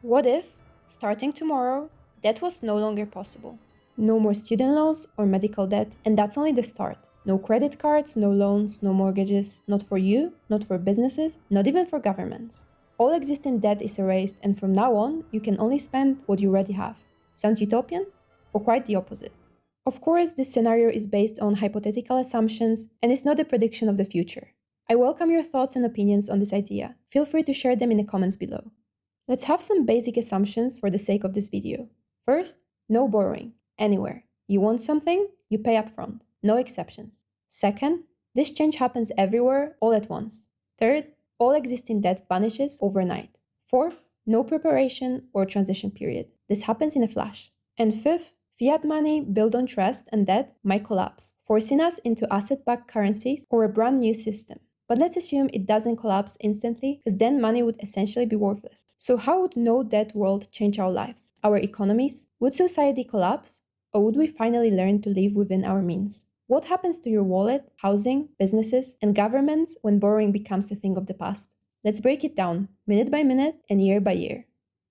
What if, starting tomorrow, debt was no longer possible? No more student loans or medical debt, and that's only the start. No credit cards, no loans, no mortgages, not for you, not for businesses, not even for governments. All existing debt is erased, and from now on, you can only spend what you already have. Sounds utopian? Or quite the opposite? Of course, this scenario is based on hypothetical assumptions and is not a prediction of the future. I welcome your thoughts and opinions on this idea. Feel free to share them in the comments below. Let's have some basic assumptions for the sake of this video. First, no borrowing, anywhere. You want something, you pay upfront, no exceptions. Second, this change happens everywhere, all at once. Third, all existing debt vanishes overnight. Fourth, no preparation or transition period. This happens in a flash. And fifth, fiat money built on trust and debt might collapse, forcing us into asset-backed currencies or a brand new system. But let's assume it doesn't collapse instantly, because then money would essentially be worthless. So how would no debt world change our lives, our economies? Would society collapse? Or would we finally learn to live within our means? What happens to your wallet, housing, businesses, and governments when borrowing becomes a thing of the past? Let's break it down, minute by minute and year by year.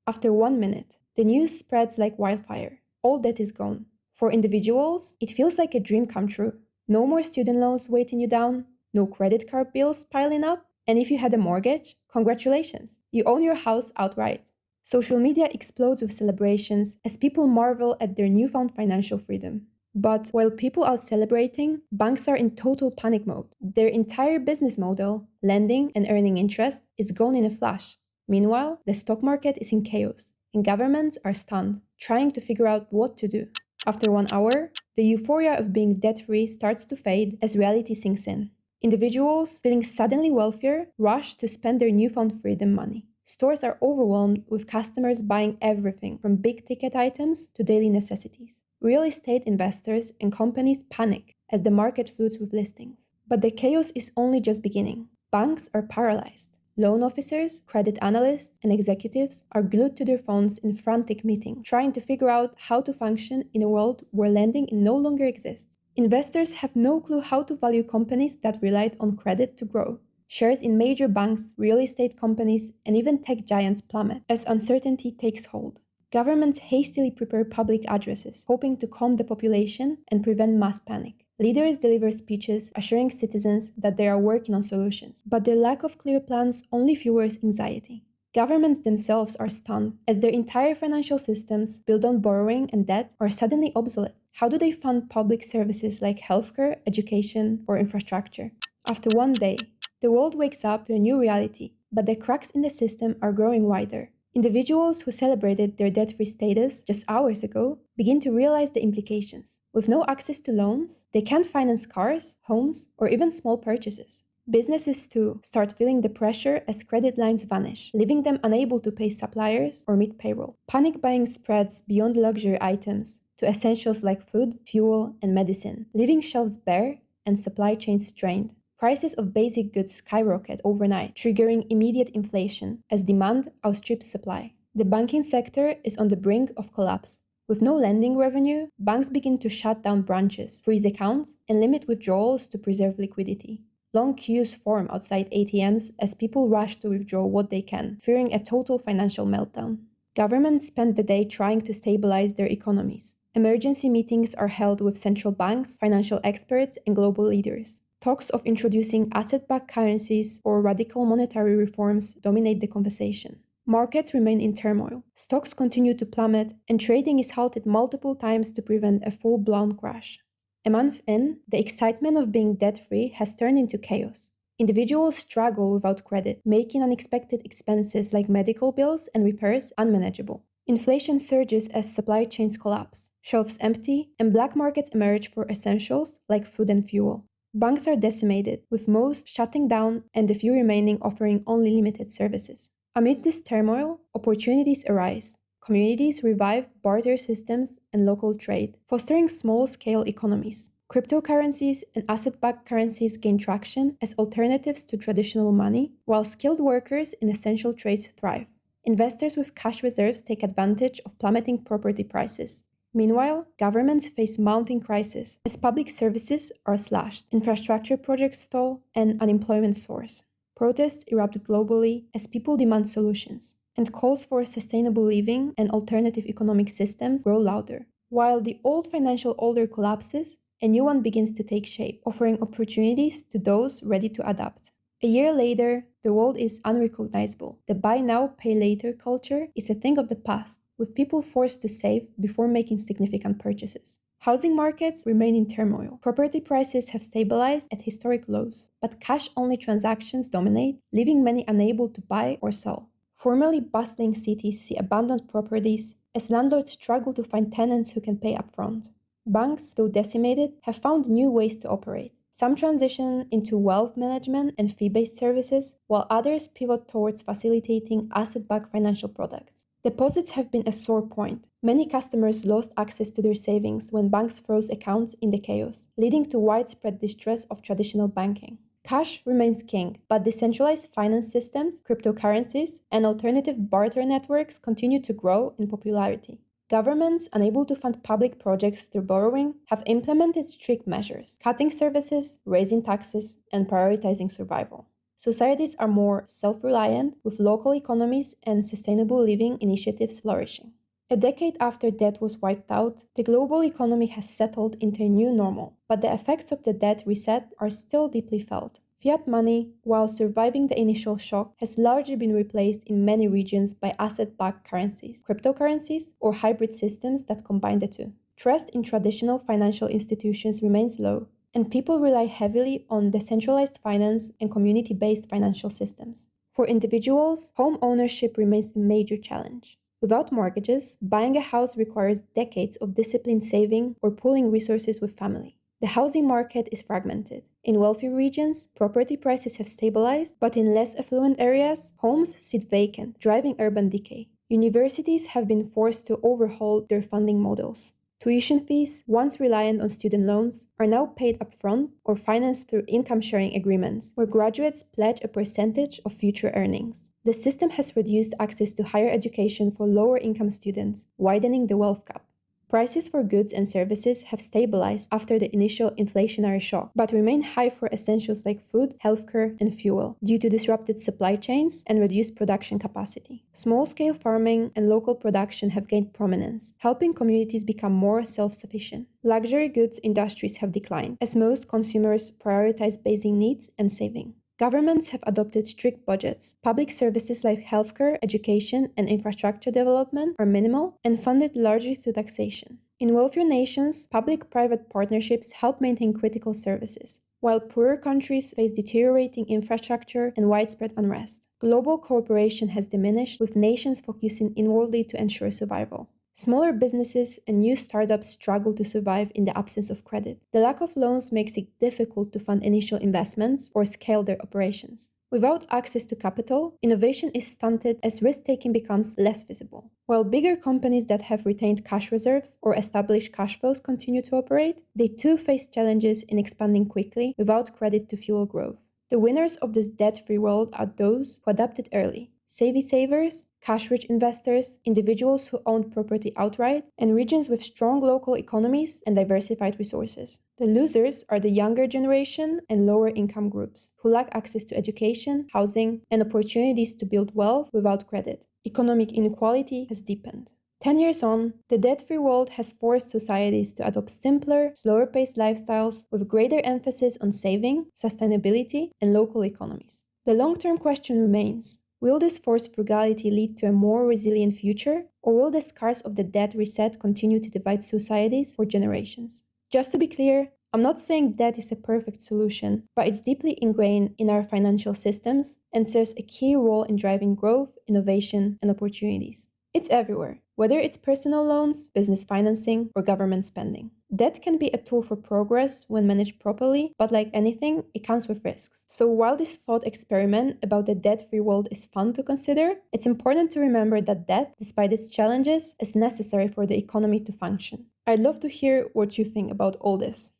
After 1 minute, the news spreads like wildfire. All debt is gone. For individuals, it feels like a dream come true. No more student loans weighting you down, no credit card bills piling up, and if you had a mortgage, congratulations, you own your house outright. Social media explodes with celebrations as people marvel at their newfound financial freedom. But while people are celebrating, banks are in total panic mode. Their entire business model, lending and earning interest, is gone in a flash. Meanwhile, the stock market is in chaos, and governments are stunned, trying to figure out what to do. After 1 hour, the euphoria of being debt-free starts to fade as reality sinks in. Individuals, feeling suddenly wealthier, rush to spend their newfound freedom money. Stores are overwhelmed with customers buying everything from big ticket items to daily necessities. Real estate investors and companies panic as the market floods with listings. But the chaos is only just beginning. Banks are paralyzed. Loan officers, credit analysts, and executives are glued to their phones in frantic meetings, trying to figure out how to function in a world where lending no longer exists. Investors have no clue how to value companies that relied on credit to grow. Shares in major banks, real estate companies, and even tech giants plummet as uncertainty takes hold. Governments hastily prepare public addresses, hoping to calm the population and prevent mass panic. Leaders deliver speeches assuring citizens that they are working on solutions, but their lack of clear plans only fuels anxiety. Governments themselves are stunned as their entire financial systems, built on borrowing and debt, are suddenly obsolete. How do they fund public services like healthcare, education, or infrastructure? After 1 day, the world wakes up to a new reality, but the cracks in the system are growing wider. Individuals who celebrated their debt-free status just hours ago begin to realize the implications. With no access to loans, they can't finance cars, homes, or even small purchases. Businesses too start feeling the pressure as credit lines vanish, leaving them unable to pay suppliers or meet payroll. Panic buying spreads beyond luxury items to essentials like food, fuel, and medicine, leaving shelves bare and supply chains strained. Prices of basic goods skyrocket overnight, triggering immediate inflation as demand outstrips supply. The banking sector is on the brink of collapse. With no lending revenue, banks begin to shut down branches, freeze accounts, and limit withdrawals to preserve liquidity. Long queues form outside ATMs as people rush to withdraw what they can, fearing a total financial meltdown. Governments spend the day trying to stabilize their economies. Emergency meetings are held with central banks, financial experts, and global leaders. Talks of introducing asset-backed currencies or radical monetary reforms dominate the conversation. Markets remain in turmoil. Stocks continue to plummet, and trading is halted multiple times to prevent a full-blown crash. A month in, the excitement of being debt-free has turned into chaos. Individuals struggle without credit, making unexpected expenses like medical bills and repairs unmanageable. Inflation surges as supply chains collapse, shelves empty, and black markets emerge for essentials like food and fuel. Banks are decimated, with most shutting down and the few remaining offering only limited services. Amid this turmoil, opportunities arise. Communities revive barter systems and local trade, fostering small-scale economies. Cryptocurrencies and asset-backed currencies gain traction as alternatives to traditional money, while skilled workers in essential trades thrive. Investors with cash reserves take advantage of plummeting property prices. Meanwhile, governments face mounting crises as public services are slashed, infrastructure projects stall, and unemployment soars. Protests erupt globally as people demand solutions. and calls for sustainable living and alternative economic systems grow louder. While the old financial order collapses, a new one begins to take shape, offering opportunities to those ready to adapt. A year later, the world is unrecognizable. The buy now, pay later culture is a thing of the past, with people forced to save before making significant purchases. Housing markets remain in turmoil. Property prices have stabilized at historic lows, but cash only transactions dominate, leaving many unable to buy or sell. Formerly bustling cities see abandoned properties as landlords struggle to find tenants who can pay upfront. Banks, though decimated, have found new ways to operate. Some transition into wealth management and fee-based services, while others pivot towards facilitating asset-backed financial products. Deposits have been a sore point. Many customers lost access to their savings when banks froze accounts in the chaos, leading to widespread distrust of traditional banking. Cash remains king, but decentralized finance systems, cryptocurrencies, and alternative barter networks continue to grow in popularity. Governments, unable to fund public projects through borrowing, have implemented strict measures, cutting services, raising taxes, and prioritizing survival. Societies are more self-reliant, with local economies and sustainable living initiatives flourishing. A decade after debt was wiped out, the global economy has settled into a new normal, but the effects of the debt reset are still deeply felt. Fiat money, while surviving the initial shock, has largely been replaced in many regions by asset-backed currencies, cryptocurrencies, or hybrid systems that combine the two. Trust in traditional financial institutions remains low, and people rely heavily on decentralized finance and community-based financial systems. For individuals, home ownership remains a major challenge. Without mortgages, buying a house requires decades of disciplined saving or pooling resources with family. The housing market is fragmented. In wealthy regions, property prices have stabilized, but in less affluent areas, homes sit vacant, driving urban decay. Universities have been forced to overhaul their funding models. Tuition fees, once reliant on student loans, are now paid upfront or financed through income-sharing agreements, where graduates pledge a percentage of future earnings. The system has reduced access to higher education for lower-income students, widening the wealth gap. Prices for goods and services have stabilized after the initial inflationary shock, but remain high for essentials like food, healthcare, and fuel, due to disrupted supply chains and reduced production capacity. Small-scale farming and local production have gained prominence, helping communities become more self-sufficient. Luxury goods industries have declined, as most consumers prioritize basic needs and saving. Governments have adopted strict budgets. Public services like healthcare, education, and infrastructure development are minimal and funded largely through taxation. In wealthier nations, public-private partnerships help maintain critical services, while poorer countries face deteriorating infrastructure and widespread unrest. Global cooperation has diminished, with nations focusing inwardly to ensure survival. Smaller businesses and new startups struggle to survive in the absence of credit. The lack of loans makes it difficult to fund initial investments or scale their operations. Without access to capital, innovation is stunted as risk-taking becomes less visible. While bigger companies that have retained cash reserves or established cash flows continue to operate, they too face challenges in expanding quickly without credit to fuel growth. The winners of this debt-free world are those who adapted early. Savvy savers, cash-rich investors, individuals who owned property outright, and regions with strong local economies and diversified resources. The losers are the younger generation and lower-income groups, who lack access to education, housing, and opportunities to build wealth without credit. Economic inequality has deepened. 10 years on, the debt-free world has forced societies to adopt simpler, slower-paced lifestyles with greater emphasis on saving, sustainability, and local economies. The long-term question remains: will this forced frugality lead to a more resilient future, or will the scars of the debt reset continue to divide societies for generations? Just to be clear, I'm not saying debt is a perfect solution, but it's deeply ingrained in our financial systems and serves a key role in driving growth, innovation, and opportunities. It's everywhere, whether it's personal loans, business financing, or government spending. Debt can be a tool for progress when managed properly, but like anything, it comes with risks. So while this thought experiment about the debt-free world is fun to consider, it's important to remember that debt, despite its challenges, is necessary for the economy to function. I'd love to hear what you think about all this.